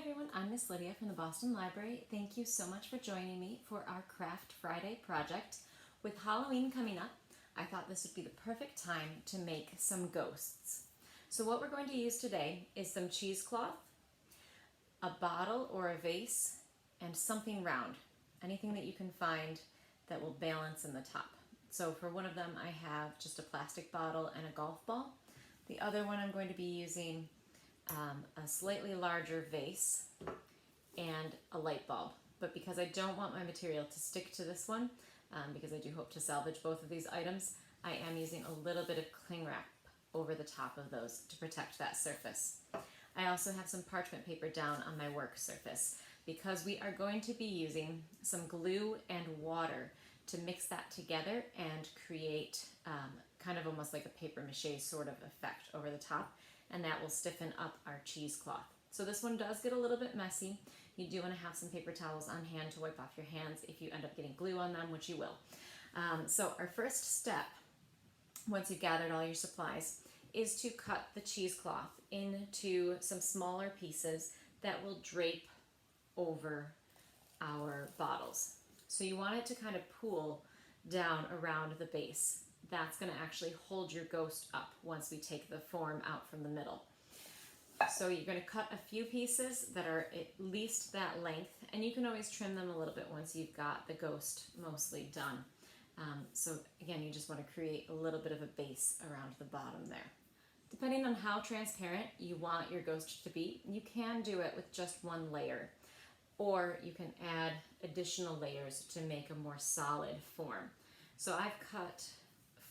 everyone, I'm Miss Lydia from the Boston Library. Thank you so much for joining me for our Craft Friday project. With Halloween coming up, I thought this would be the perfect time to make some ghosts. So what we're going to use today is some cheesecloth, a bottle or a vase, and something round. Anything that you can find that will balance in the top. So for one of them I have just a plastic bottle and a golf ball. The other one I'm going to be using a slightly larger vase and a light bulb. But because I don't want my material to stick to this one, because I do hope to salvage both of these items, I am using a little bit of cling wrap over the top of those to protect that surface. I also have some parchment paper down on my work surface because we are going to be using some glue and water to mix that together and create kind of almost like a paper mache sort of effect over the top, and that will stiffen up our cheesecloth. So this one does get a little bit messy. You do want to have some paper towels on hand to wipe off your hands if you end up getting glue on them, which you will. So our first step, once you've gathered all your supplies, is to cut the cheesecloth into some smaller pieces that will drape over our bottles. So you want it to kind of pool down around the base. That's going to actually hold your ghost up once we take the form out from the middle. So you're going to cut a few pieces that are at least that length, and you can always trim them a little bit once you've got the ghost mostly done. So again, you just want to create a little bit of a base around the bottom there. Depending on how transparent you want your ghost to be, you can do it with just one layer, or you can add additional layers to make a more solid form. So I've cut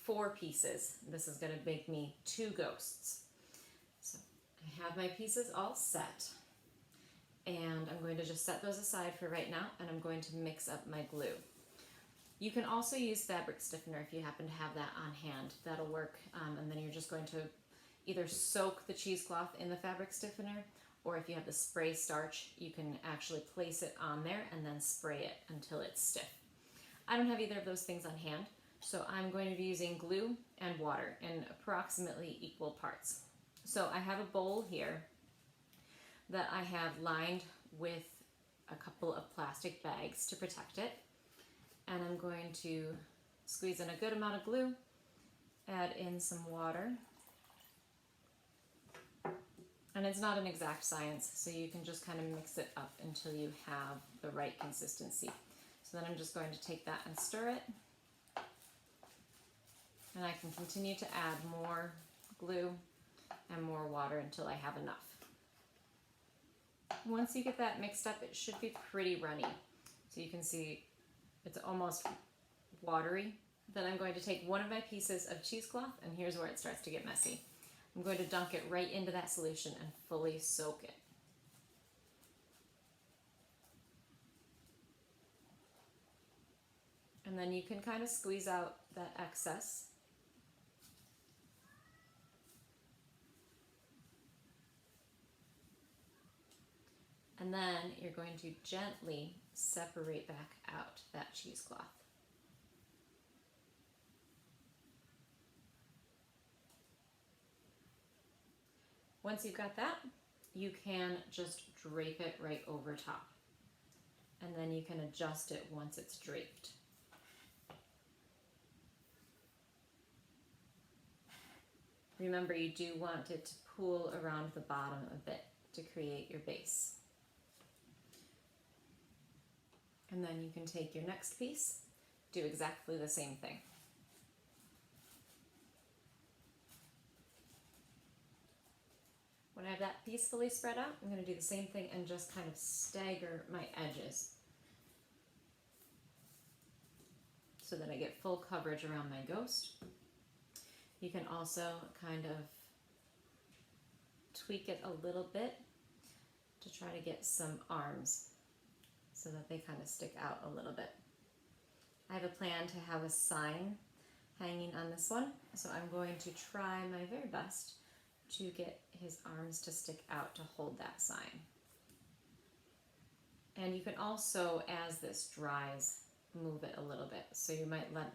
4 pieces. This is going to make me 2 ghosts. So I have my pieces all set, and I'm going to just set those aside for right now, and I'm going to mix up my glue. You can also use fabric stiffener if you happen to have that on hand. That'll work, and then you're just going to either soak the cheesecloth in the fabric stiffener, or if you have the spray starch, you can actually place it on there and then spray it until it's stiff. I don't have either of those things on hand, so I'm going to be using glue and water in approximately equal parts. So I have a bowl here that I have lined with a couple of plastic bags to protect it, and I'm going to squeeze in a good amount of glue, add in some water. And it's not an exact science, so you can just kind of mix it up until you have the right consistency. So then I'm just going to take that and stir it. And I can continue to add more glue and more water until I have enough. Once you get that mixed up, it should be pretty runny. So you can see it's almost watery. Then I'm going to take one of my pieces of cheesecloth, and here's where it starts to get messy. I'm going to dunk it right into that solution and fully soak it. And then you can kind of squeeze out that excess. And then you're going to gently separate back out that cheesecloth. Once you've got that, you can just drape it right over top. And then you can adjust it once it's draped. Remember, you do want it to pool around the bottom a bit to create your base. And then you can take your next piece, do exactly the same thing. When I have that piece fully spread out, I'm going to do the same thing and just kind of stagger my edges so that I get full coverage around my ghost. You can also kind of tweak it a little bit to try to get some arms so that they kind of stick out a little bit. I have a plan to have a sign hanging on this one, so I'm going to try my very best to get his arms to stick out to hold that sign. And you can also, as this dries, move it a little bit. So you might let,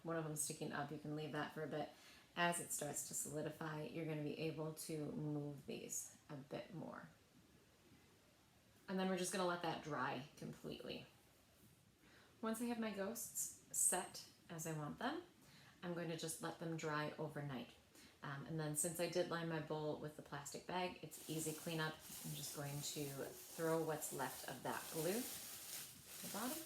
one of them sticking up, you can leave that for a bit. As it starts to solidify, you're going to be able to move these a bit more. we're just gonna let that dry completely. Once I have my ghosts set as I want them, I'm going to just let them dry overnight. And then since I did line my bowl with the plastic bag, it's easy cleanup. I'm just going to throw what's left of that glue at the bottom.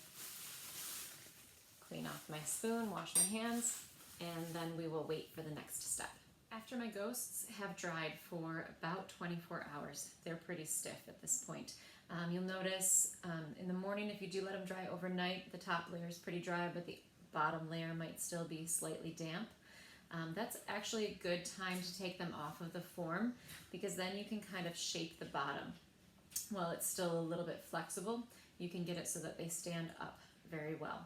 Clean off my spoon, wash my hands, and then we will wait for the next step. After my ghosts have dried for about 24 hours, they're pretty stiff at this point. You'll notice in the morning, if you do let them dry overnight, the top layer is pretty dry, but the bottom layer might still be slightly damp. That's actually a good time to take them off of the form, because then you can kind of shape the bottom. While it's still a little bit flexible, you can get it so that they stand up very well.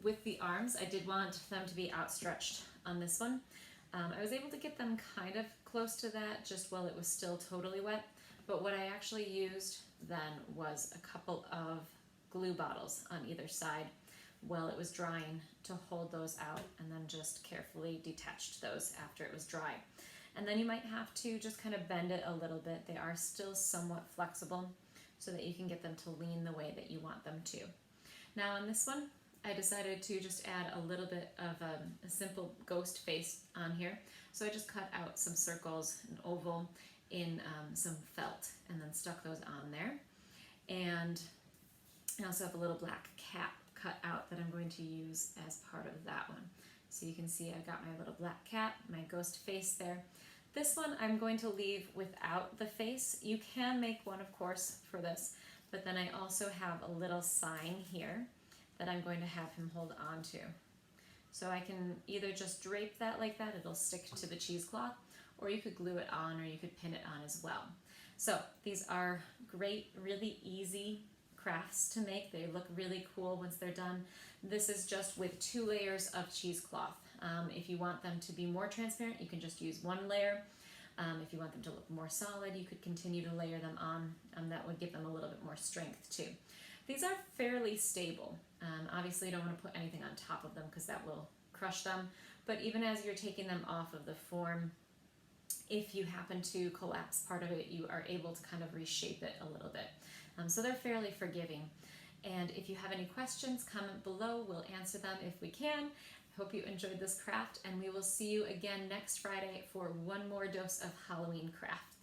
With the arms, I did want them to be outstretched on this one. I was able to get them kind of close to that just while it was still totally wet, but what I actually used then was a couple of glue bottles on either side while it was drying to hold those out, and then just carefully detached those after it was dry. And then you might have to just kind of bend it a little bit. They are still somewhat flexible so that you can get them to lean the way that you want them to. Now on this one, I decided to just add a little bit of a simple ghost face on here. So I just cut out some circles, an oval in some felt, and then stuck those on there. And I also have a little black cap cut out that I'm going to use as part of that one. So you can see I got my little black cap, my ghost face there. This one I'm going to leave without the face. You can make one, of course, for this, but then I also have a little sign here that I'm going to have him hold on to. So I can either just drape that like that, it'll stick to the cheesecloth, or you could glue it on, or you could pin it on as well. So these are great, really easy crafts to make. They look really cool once they're done. This is just with 2 layers of cheesecloth. If you want them to be more transparent, you can just use 1 layer. If you want them to look more solid, you could continue to layer them on. That would give them a little bit more strength too. These are fairly stable. Obviously, you don't want to put anything on top of them because that will crush them. But even as you're taking them off of the form, if you happen to collapse part of it, you are able to kind of reshape it a little bit. So they're fairly forgiving. And if you have any questions, comment below. We'll answer them if we can. Hope you enjoyed this craft, and we will see you again next Friday for one more dose of Halloween craft.